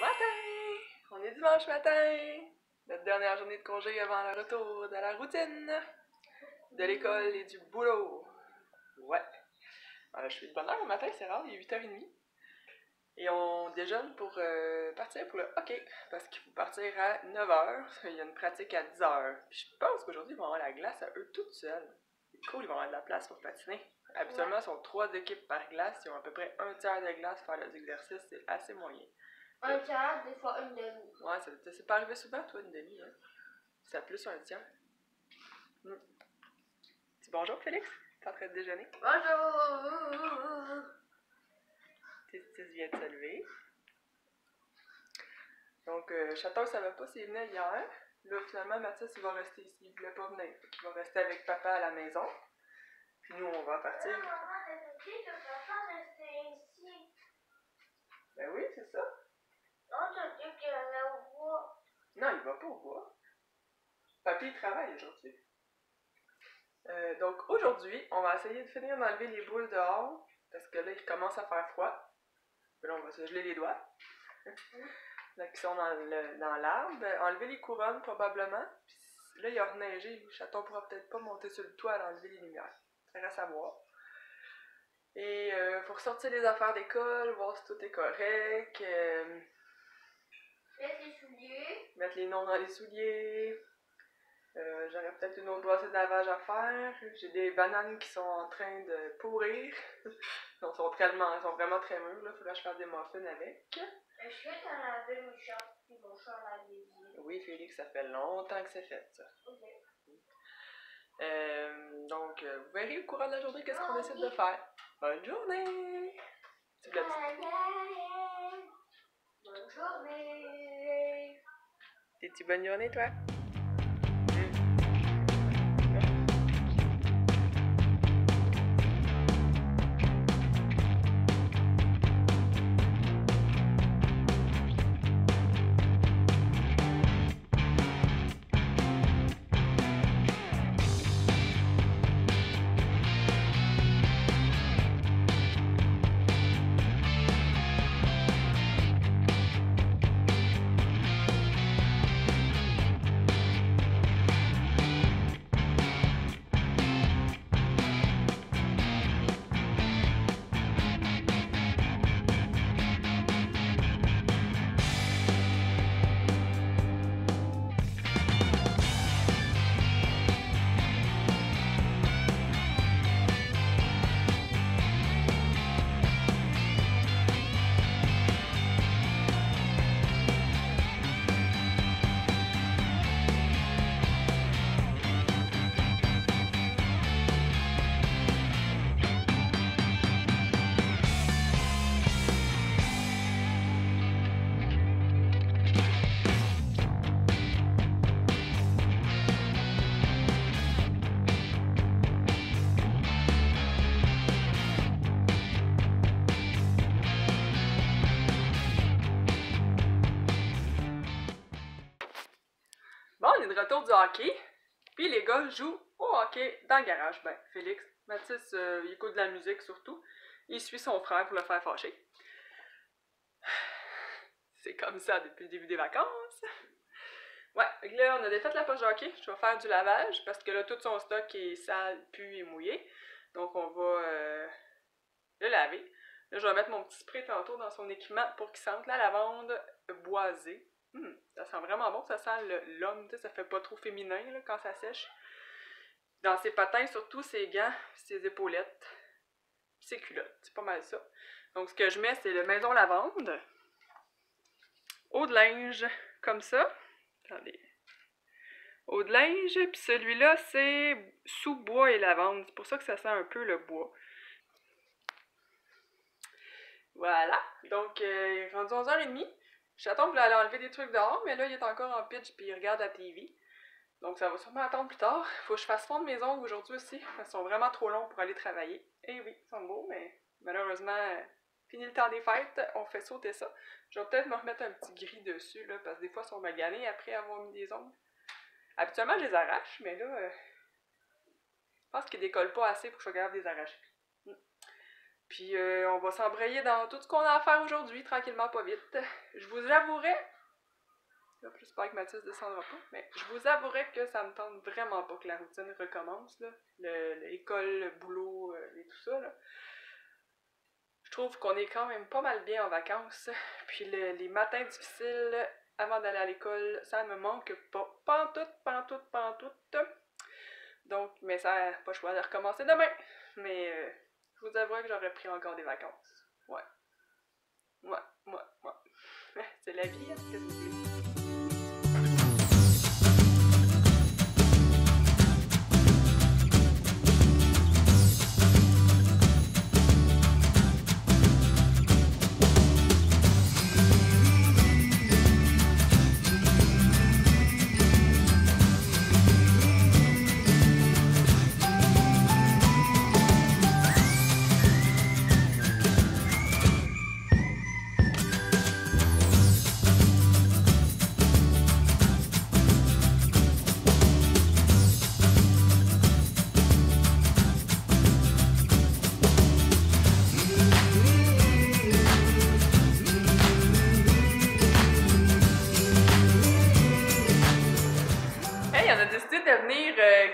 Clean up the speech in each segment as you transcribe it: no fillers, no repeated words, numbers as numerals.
matin! On est dimanche matin! Notre dernière journée de congé avant le retour de la routine de l'école et du boulot. Ouais. Alors, je suis de bonne heure le matin, c'est rare, il est 8h30. Et on déjeune pour partir pour le hockey. Parce qu'il faut partir à 9h. Il y a une pratique à 10h. Puis je pense qu'aujourd'hui, ils vont avoir la glace à eux toutes seules. C'est cool, ils vont avoir de la place pour patiner. Habituellement, ils sont 3 équipes par glace. Ils ont à peu près un tiers de glace pour faire les exercices. C'est assez moyen. Un tiers, des fois une demi. Ouais, c'est pas arrivé souvent, toi, une demi, hein? C'est plus un tiers. Dis bonjour, Félix. T'es en train de déjeuner? Bonjour! Tis vient de se lever. Donc, Château, ça va pas s'il venait hier. Là, finalement, Mathis, il va rester ici. Il voulait pas venir. Il va rester avec papa à la maison. Puis nous, on va partir. Maman, t'as dit que papa restait ici. Ben oui, c'est ça. Non, t'as dit qu'il allait au bois. Non, il va pas au bois. Papy, il travaille aujourd'hui. Donc, aujourd'hui, on va essayer de finir d'enlever les boules dehors. Parce que là, il commence à faire froid. Puis là, on va se geler les doigts. Là, qui sont dans l'arbre. Enlever les couronnes, probablement. Puis là, il a reneigé. Le chaton pourra peut-être pas monter sur le toit à enlever les lumières. Ça reste à voir. Et faut ressortir les affaires d'école, voir si tout est correct. Mettre les souliers. Mettre les noms dans les souliers. J'aurais peut-être une autre brossée de lavage à faire. J'ai des bananes qui sont en train de pourrir. Elles sont vraiment très mûres. Il faudrait que je fasse des muffins avec. Est-ce que t'as lavé mes shorts puis mon short à l'évier? Oui, Félix, ça fait longtemps que c'est fait, ça. Ok. Donc, vous verrez au courant de la journée qu'est-ce qu'on décide de faire. Bonne journée! Bonne journée! T'es-tu bonne journée, toi? Bon, on est de retour du hockey. Puis les gars jouent au hockey dans le garage. Ben, Félix, Mathis, il écoute de la musique surtout. Il suit son frère pour le faire fâcher. C'est comme ça depuis le début des vacances. Ouais, là, on a défait la poche de hockey. Je vais faire du lavage parce que là, tout son stock est sale, pu et mouillé. Donc, on va le laver. Là, je vais mettre mon petit spray tantôt dans son équipement pour qu'il sente la lavande boisée. Ça sent vraiment bon, ça sent l'homme, tu sais, ça fait pas trop féminin là, quand ça sèche. Dans ses patins, surtout ses gants, ses épaulettes, ses culottes, c'est pas mal ça. Donc ce que je mets, c'est le maison lavande, eau de linge, comme ça. Attendez. Eau de linge, puis celui-là, c'est sous bois et lavande, c'est pour ça que ça sent un peu le bois. Voilà, donc rendu 11h30. Chaton voulait aller enlever des trucs dehors, mais là, il est encore en pitch puis il regarde la TV. Donc, ça va sûrement attendre plus tard. Faut que je fasse fondre mes ongles aujourd'hui aussi. Elles sont vraiment trop longs pour aller travailler. Eh oui, ils sont beaux, mais malheureusement, fini le temps des fêtes, on fait sauter ça. Je vais peut-être me remettre un petit gris dessus, là, parce que des fois, ils sont maganés après avoir mis des ongles. Habituellement, je les arrache, mais là, je pense qu'ils décollent pas assez pour que je garde les arracher. Puis on va s'embrayer dans tout ce qu'on a à faire aujourd'hui, tranquillement, pas vite. Je vous avouerai, là, j'espère que Mathis descendra pas, mais je vous avouerai que ça me tente vraiment pas que la routine recommence, là. L'école, le boulot et tout ça, là. Je trouve qu'on est quand même pas mal bien en vacances. Puis les matins difficiles avant d'aller à l'école, ça me manque pas. Pantoute. Donc, mais ça n'a pas le choix de recommencer demain. Mais je vous avouerai que j'aurais pris encore des vacances. Ouais. C'est la vie, hein, qu'est-ce que vous voulez?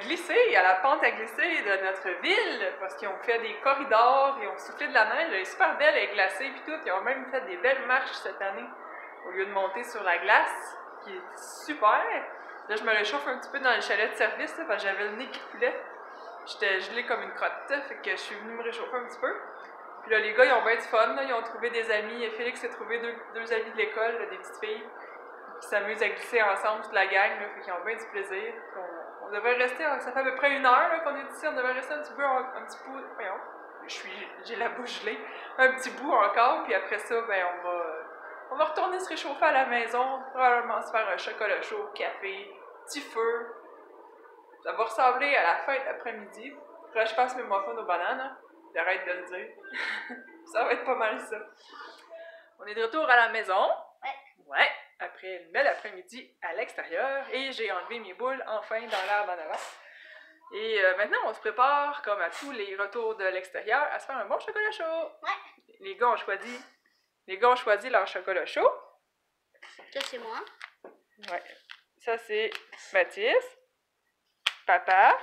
Glisser à la pente à glisser de notre ville parce qu'ils ont fait des corridors, ils ont soufflé de la neige, elle est super belle, elle est glacée puis tout, ils ont même fait des belles marches cette année au lieu de monter sur la glace, qui est super. Là je me réchauffe un petit peu dans le chalet de service là, parce que j'avais le nez qui coulait, j'étais gelée comme une crotte, fait que je suis venue me réchauffer un petit peu. Puis là les gars ils ont bien du fun, là, ils ont trouvé des amis, et Félix a trouvé deux amis de l'école, des petites filles qui s'amusent à glisser ensemble toute la gang, là, fait qu'ils ont bien du plaisir. On devrait rester, ça fait à peu près 1 heure qu'on est ici, on devrait rester un petit bout, voyons, j'ai la bouche gelée, un petit bout encore, puis après ça, ben on va retourner se réchauffer à la maison, probablement se faire un chocolat chaud, café, petit feu. Ça va ressembler à la fin de l'après-midi. Là, je passe mes muffins aux bananes, hein. J'arrête de le dire. Ça va être pas mal ça. On est de retour à la maison. Ouais. Après une belle après-midi à l'extérieur et j'ai enlevé mes boules enfin dans l'arbre en avant. Et maintenant, on se prépare, comme à tous les retours de l'extérieur, à se faire un bon chocolat chaud. Ouais. Les gars ont choisi leur chocolat chaud. Ça, c'est moi. Ouais. Ça, c'est Mathis, papa,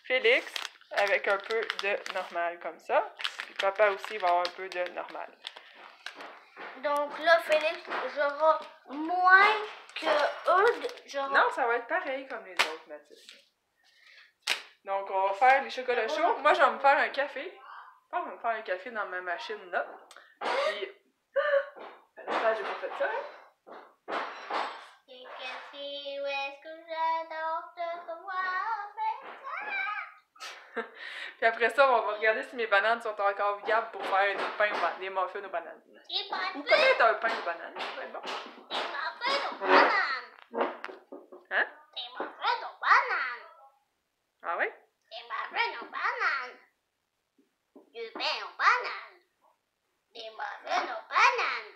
Félix, avec un peu de normal comme ça. Puis papa aussi va avoir un peu de normal. Donc là, Félix, j'aurai moins que eux. Non, ça va être pareil comme les autres, Mathis. Donc, on va faire les chocolats chauds. Moi, je vais me faire un café. Je vais me faire un café dans ma machine là. Puis, à la page, j'ai pas fait ça. Où est-ce que j'adore te voir faire ça? Puis après ça, on va regarder si mes bananes sont encore viables pour faire des muffins aux bananes. Ou peut-être un pain aux bananes, ça va être bon. Des muffins aux bananes. Hein? Des muffins aux bananes. Ah oui? Des muffins aux bananes. Du pain aux bananes. Des muffins aux bananes.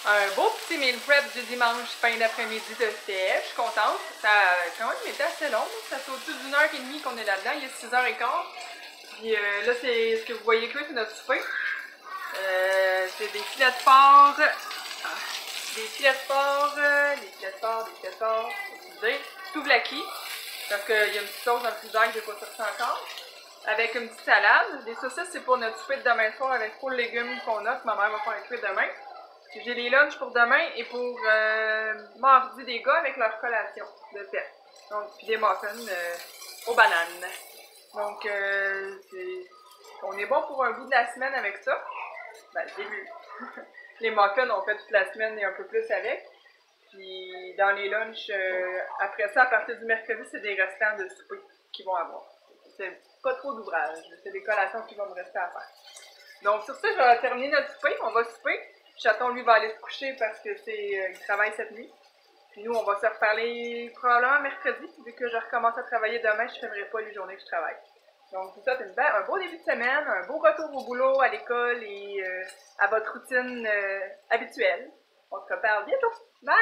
Un beau petit meal prep du dimanche fin d'après-midi de fait. Je suis contente. Ça a quand même été assez long. Ça fait au-dessus d'1h30 qu'on est là-dedans. Il est 6h15. Puis là, c'est ce que vous voyez cuire, c'est notre souper. C'est des filets de porc. Des filets de porc. Excusez. Souvlaki. Parce qu'il y a une petite sauce dans le frigidaire que j'ai pas sorti encore. Avec une petite salade. Des saucisses, c'est pour notre souper de demain soir avec full légumes qu'on a, que ma mère va faire cuire demain. J'ai les lunchs pour demain et pour mardi des gars avec leur collation de fête. Donc, puis des muffins aux bananes. Donc, on est bon pour un bout de la semaine avec ça. Ben, le début. Les muffins, on fait toute la semaine et un peu plus avec. Puis, dans les lunchs, après ça, à partir du mercredi, c'est des restants de souper qu'ils vont avoir. C'est pas trop d'ouvrage. C'est des collations qui vont me rester à faire. Donc, sur ça, je vais terminer notre souper. On va souper. Chaton, lui, va aller se coucher parce que il travaille cette nuit. Puis nous, on va se reparler probablement mercredi. Vu que je recommence à travailler demain, je ne filmerai pas les journées que je travaille. Donc, tout ça, c'est un beau début de semaine, un beau retour au boulot, à l'école et à votre routine habituelle. On se reparle bientôt. Bye!